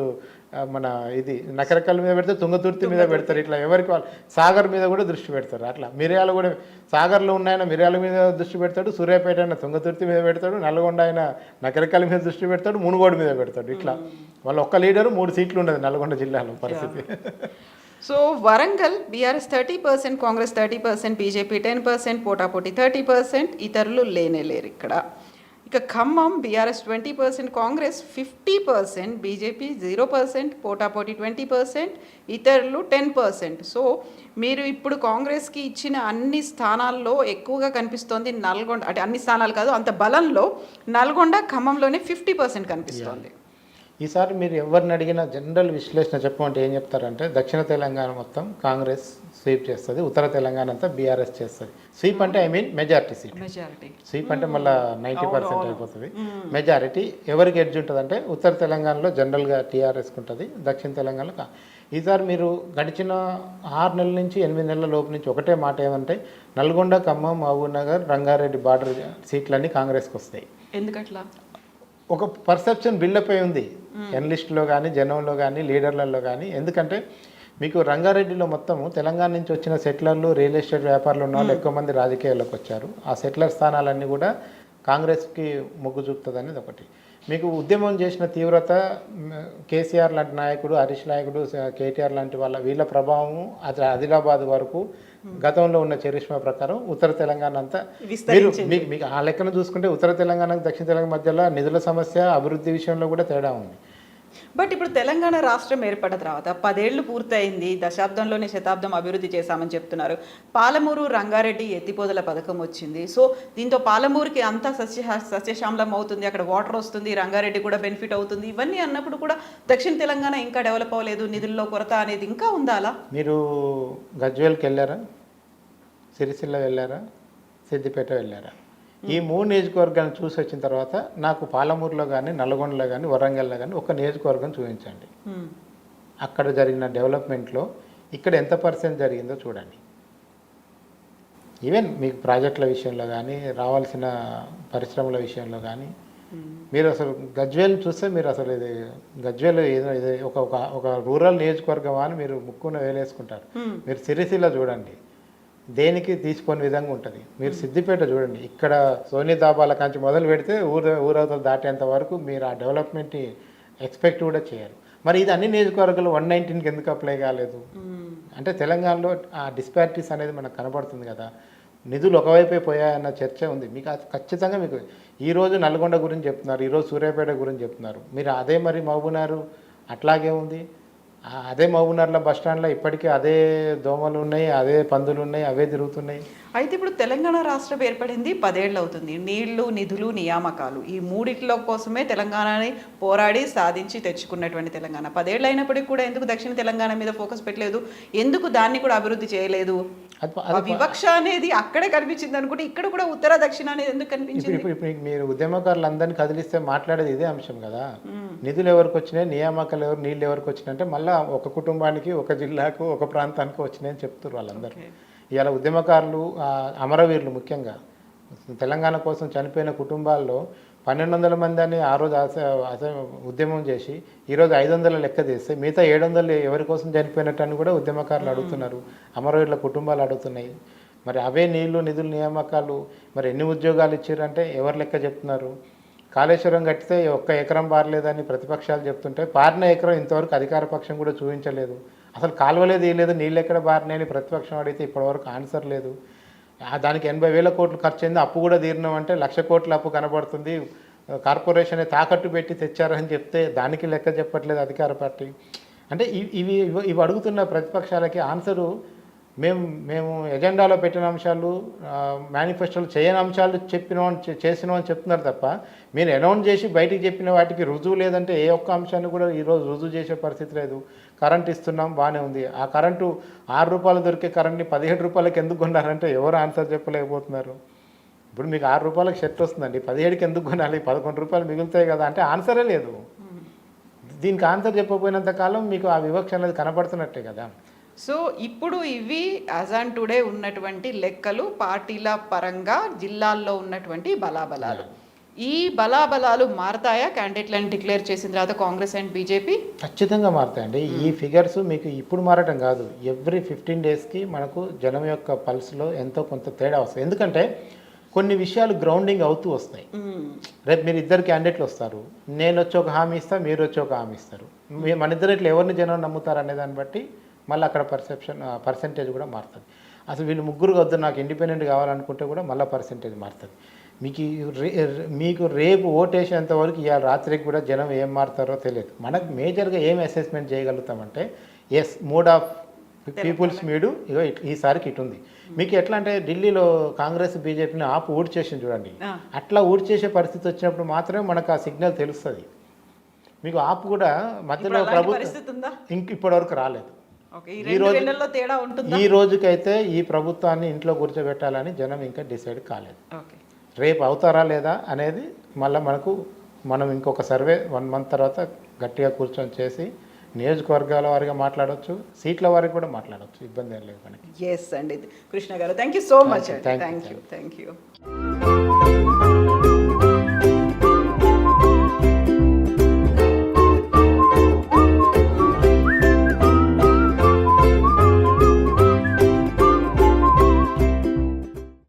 మన ఇది నకరకాల మీద పెడితే తుంగతుర్తి మీద పెడతారు. ఇట్లా ఎవరికి వాళ్ళు సాగర్ మీద కూడా దృష్టి పెడతారు. అట్లా మిర్యాల కూడా సాగర్లో ఉన్నాయన మిర్యాల మీద దృష్టి పెడతాడు, సూర్యాపేట అయినా తుంగతుర్తి మీద పెడతాడు, నల్గొండ అయినా నకరకాల మీద దృష్టి పెడతాడు, మునుగోడు మీద పెడతాడు. ఇట్లా వాళ్ళు ఒక్క లీడరు 3 సీట్లు ఉండదు నల్గొండ జిల్లాలో పరిస్థితి. So Warangal BRS 30%, Congress 30%, BJP 10%, పోటాపోటీ 30%, ఇతరులు లేరు ఇక్కడ. ఇక ఖమ్మం బీఆర్ఎస్ 20%, కాంగ్రెస్ 50%, బీజేపీ 0%, పోటాపోటీ 20%, ఇతరులు 10%. సో మీరు ఇప్పుడు కాంగ్రెస్కి ఇచ్చిన అన్ని స్థానాల్లో ఎక్కువగా కనిపిస్తోంది నల్గొండ. అంటే అన్ని స్థానాలు కాదు, అంత బలంలో నల్గొండ ఖమ్మంలోనే 50% కనిపిస్తోంది. ఈసారి మీరు ఎవరిని అడిగినా జనరల్ విశ్లేషణ చెప్పమంటే ఏం చెప్తారంటే దక్షిణ తెలంగాణ మొత్తం కాంగ్రెస్ స్వీప్ చేస్తుంది, ఉత్తర తెలంగాణ అంతా బీఆర్ఎస్ చేస్తుంది. స్వీప్ అంటే I mean majority seat. Sweep అంటే మళ్ళీ 90% అయిపోతుంది. మెజారిటీ ఎవరికి ఎడ్జ్ ఉంటుంది అంటే ఉత్తర తెలంగాణలో జనరల్గా టీఆర్ఎస్కి ఉంటుంది, దక్షిణ తెలంగాణలో ఈసారి మీరు గడిచిన 6 నెలల నుంచి 8 నెలల లోపు నుంచి ఒకటే మాట ఏమంటే నల్గొండ, ఖమ్మం, మహబూబ్ నగర్, రంగారెడ్డి బార్డర్ సీట్లన్నీ కాంగ్రెస్కి వస్తాయి. ఎందుకట్లా? ఒక పర్సెప్షన్ బిల్డప్ అయి ఉంది ఎనలిస్టులో కానీ, జనంలో కానీ, లీడర్లలో కానీ. ఎందుకంటే మీకు రంగారెడ్డిలో మొత్తము తెలంగాణ నుంచి వచ్చిన సెటిలర్లు, రియల్ ఎస్టేట్ వ్యాపారులు ఉన్న వాళ్ళు ఎక్కువ మంది రాజకీయాల్లోకి వచ్చారు. ఆ సెటిలర్ స్థానాలన్నీ కూడా కాంగ్రెస్కి మొగ్గు చూపుతుంది అనేది ఒకటి. మీకు ఉద్యమం చేసిన తీవ్రత కేసీఆర్ లాంటి నాయకుడు, హరీష్ నాయకుడు, కేటీఆర్ లాంటి వీళ్ళ ప్రభావం ఆదిలాబాద్ వరకు గతంలో ఉన్న చరిష్మా ప్రకారం ఉత్తర తెలంగాణ అంతా మీకు ఆ లెక్కన చూసుకుంటే ఉత్తర తెలంగాణకు దక్షిణ తెలంగాణ మధ్యలో నిధుల సమస్య, అభివృద్ధి విషయంలో కూడా తేడా ఉంది. బట్ ఇప్పుడు తెలంగాణ రాష్ట్రం ఏర్పడిన తర్వాత 10 ఏళ్ళు పూర్తయింది, దశాబ్దంలోనే శతాబ్దం అభివృద్ధి చేశామని చెప్తున్నారు. పాలమూరు రంగారెడ్డి ఎత్తిపోదల పథకం వచ్చింది. సో దీంతో పాలమూరుకి అంతా సస్యశ్యామలం అవుతుంది, అక్కడ వాటర్ వస్తుంది, రంగారెడ్డి కూడా బెనిఫిట్ అవుతుంది. ఇవన్నీ అన్నప్పుడు కూడా దక్షిణ తెలంగాణ ఇంకా డెవలప్ అవ్వలేదు, నిధుల్లో కొరత అనేది ఇంకా ఉండాలా? మీరు గజ్వేల్కి వెళ్ళారా, సిరిసిల్ల వెళ్ళారా, సిద్దిపేట వెళ్ళారా? ఈ 3 నియోజకవర్గాలను చూసి వచ్చిన తర్వాత నాకు పాలమూరులో కానీ, నల్గొండలో కానీ, వరంగల్లో కానీ ఒక నియోజకవర్గం చూపించండి. అక్కడ జరిగిన డెవలప్మెంట్లో ఇక్కడ ఎంత % జరిగిందో చూడండి. ఈవెన్ మీకు ప్రాజెక్టుల విషయంలో కానీ, రావాల్సిన పరిశ్రమల విషయంలో కానీ మీరు అసలు గజ్వేల్ చూస్తే మీరు అసలు ఇది గజ్వేల్ ఇది ఒక రూరల్ నియోజకవర్గమా అని మీరు ముక్కున వేలేసుకుంటారు. మీరు సిరిసిల్ల చూడండి, దేనికి తీసుకోని విధంగా ఉంటుంది. మీరు సిద్దిపేట చూడండి, ఇక్కడ సోనీ దాబాల కాంచి మొదలు పెడితే ఊరవతలు దాటేంత వరకు మీరు ఆ డెవలప్మెంట్ని ఎక్స్పెక్ట్ కూడా చేయరు. మరి ఇది అన్ని నియోజకవర్గాలు 119కి ఎందుకు అప్లై కాలేదు అంటే తెలంగాణలో ఆ డిస్పారిటీస్ అనేది మనకు కనబడుతుంది కదా. నిధులు ఒకవైపే పోయాయన్న చర్చ ఉంది. మీకు ఖచ్చితంగా మీకు ఈరోజు నల్గొండ గురించి చెప్తున్నారు, ఈరోజు సూర్యాపేట గురించి చెప్తున్నారు. మీరు అదే మరి మహబూబ్నగర్ అట్లాగే ఉంది, అదే మహబూబ్నగర్లో బస్ స్టాండ్లో ఇప్పటికీ అదే దోమలు ఉన్నాయి, అదే పందులు ఉన్నాయి, అవే తిరుగుతున్నాయి. అయితే ఇప్పుడు తెలంగాణ రాష్ట్రం ఏర్పడింది 10 ఏళ్ళు అవుతుంది. నీళ్లు, నిధులు, నియామకాలు ఈ మూడిట్లో కోసమే తెలంగాణని పోరాడి సాధించి తెచ్చుకున్నటువంటి తెలంగాణ 10 ఏళ్ళు అయినప్పటికీ కూడా ఎందుకు దక్షిణ తెలంగాణ మీద ఫోకస్ పెట్టలేదు, ఎందుకు దాన్ని కూడా అభివృద్ధి చేయలేదు? ఆ వివక్ష అనేది అక్కడే కనిపించింది అనుకుంటే ఇక్కడ కూడా ఉత్తర దక్షిణ అనేది ఎందుకు కనిపించింది? ఇప్పుడు మీరు ఉద్యమకారులందరినీ కదిలిస్తే మాట్లాడేది ఇదే అంశం కదా. నిధులు ఎవరికి వచ్చినాయి, నియామకాలు ఎవరు, నీళ్ళు ఎవరికి వచ్చినాయి అంటే మళ్ళీ ఒక కుటుంబానికి, ఒక జిల్లాకు, ఒక ప్రాంతానికి వచ్చినాయని చెప్తారు వాళ్ళందరూ. ఇవాళ ఉద్యమకారులు, అమరవీరులు ముఖ్యంగా తెలంగాణ కోసం చనిపోయిన కుటుంబాల్లో 1200 మంది అని ఆ రోజు ఉద్యమం చేసి ఈరోజు 500 లెక్క తీస్తే మిగతా 700 ఎవరి కోసం చనిపోయినట్టు అని కూడా ఉద్యమకారులు అడుగుతున్నారు, అమరవీరుల కుటుంబాలు అడుగుతున్నాయి. మరి అవే నీళ్లు, నిధులు, నియామకాలు మరి ఎన్ని ఉద్యోగాలు ఇచ్చారంటే ఎవరు లెక్క చెప్తున్నారు? కాళేశ్వరం కట్టితే ఒక్క ఎకరం పారలేదని ప్రతిపక్షాలు చెప్తుంటే పారిన ఎకరం ఇంతవరకు అధికార పక్షం కూడా చూపించలేదు. అసలు కాలువలే తీయలేదు, నీళ్ళు ఎక్కడ పారినాయని ప్రతిపక్షం అడిగితే ఇప్పటివరకు ఆన్సర్ లేదు. దానికి 80,000 కోట్లు ఖర్చు అయింది, అప్పు కూడా తీరినామంటే 1,00,000 కోట్ల అప్పు కనబడుతుంది, కార్పొరేషన్ తాకట్టు పెట్టి తెచ్చారని చెప్తే దానికి లెక్క చెప్పట్లేదు అధికార పార్టీ. అంటే ఇవి అడుగుతున్న ప్రతిపక్షాలకి ఆన్సరు మేము ఎజెండాలో పెట్టిన అంశాలు, మేనిఫెస్టోలో చేయని అంశాలు చేసినామని చెప్తున్నారు తప్ప మీరు అనౌన్స్ చేసి బయటికి చెప్పిన వాటికి రుజువు లేదంటే ఏ ఒక్క అంశాన్ని కూడా ఈరోజు రుజువు చేసే పరిస్థితి లేదు. కరెంట్ ఇస్తున్నాం బాగానే ఉంది, ఆ కరెంటు 6 రూపాయలు దొరికే కరెంట్ని 17 రూపాయలకి ఎందుకు కొన్నారంటే ఎవరు ఆన్సర్ చెప్పలేకపోతున్నారు. ఇప్పుడు మీకు 6 రూపాయలకు షర్ట్ వస్తుందండి, 17కి ఎందుకు కొనాలి, 11 రూపాయలు మిగులుతాయి కదా అంటే ఆన్సరే లేదు. దీనికి ఆన్సర్ చెప్పకపోయినంత కాలం మీకు ఆ వివక్ష అనేది కనపడుతున్నట్టే కదా. సో ఇప్పుడు ఇవి యాజ్ ఆన్ టుడే ఉన్నటువంటి లెక్కలు, పార్టీల పరంగా జిల్లాల్లో ఉన్నటువంటి బలాబలాలు. ఈ బలాబలాలు మారతాయా క్యాండిడేట్లను డిక్లేర్ చేసిన తర్వాత కాంగ్రెస్ అండ్ బీజేపీ? ఖచ్చితంగా మారుతాయండి. ఈ ఫిగర్స్ మీకు ఇప్పుడు మారటం కాదు, ఎవ్రీ 15 డేస్కి మనకు జనం యొక్క పల్స్లో ఎంతో కొంత తేడా వస్తుంది. ఎందుకంటే కొన్ని విషయాలు గ్రౌండింగ్ అవుతూ వస్తాయి. రేపు మీరు 2 క్యాండిడేట్లు వస్తారు, నేను వచ్చి ఒక హామీ ఇస్తా, మీరు వచ్చి ఒక హామీ ఇస్తారు, మన ఇద్దరు ఇట్లా ఎవరిని జనం నమ్ముతారు అనే దాన్ని బట్టి మళ్ళీ అక్కడ పర్సెంటేజ్ కూడా మారుతుంది. అసలు వీళ్ళు ముగ్గురు వద్దు నాకు ఇండిపెండెంట్ కావాలనుకుంటే కూడా మళ్ళీ పర్సెంటేజ్ మారుతుంది. మీకు రేపు ఓటేసేంత వరకు ఇవాళ రాత్రికి కూడా జనం ఏం మారుతారో తెలియదు. మనకు మేజర్గా ఏం అసెస్మెంట్ చేయగలుగుతామంటే ఎస్ మూడ్ ఆఫ్ పీపుల్స్ మీడు ఇగో ఈసారికి ఇటు ఉంది. మీకు ఎట్లా అంటే ఢిల్లీలో కాంగ్రెస్ బీజేపీని ఆపు ఊడి చేసింది చూడండి, అట్లా ఊడి చేసే పరిస్థితి వచ్చినప్పుడు మాత్రమే మనకు ఆ సిగ్నల్ తెలుస్తుంది. మీకు ఆపు కూడా మధ్యలో ప్రభుత్వం ఇప్పటివరకు రాలేదు. ఈ రోజుకైతే ఈ ప్రభుత్వాన్ని ఇంట్లో కూర్చోబెట్టాలని జనం ఇంకా డిసైడ్ కాలేదు. రేపు అవుతారా లేదా అనేది మళ్ళీ మనం ఇంకొక సర్వే 1 మంత్ తర్వాత గట్టిగా కూర్చొని చేసి నియోజకవర్గాల వారిగా మాట్లాడవచ్చు, సీట్ల వారికి కూడా మాట్లాడవచ్చు, ఇబ్బంది ఏం లేదు మనకి. ఎస్ అండి కృష్ణ గారు, thank you so much. Thank you.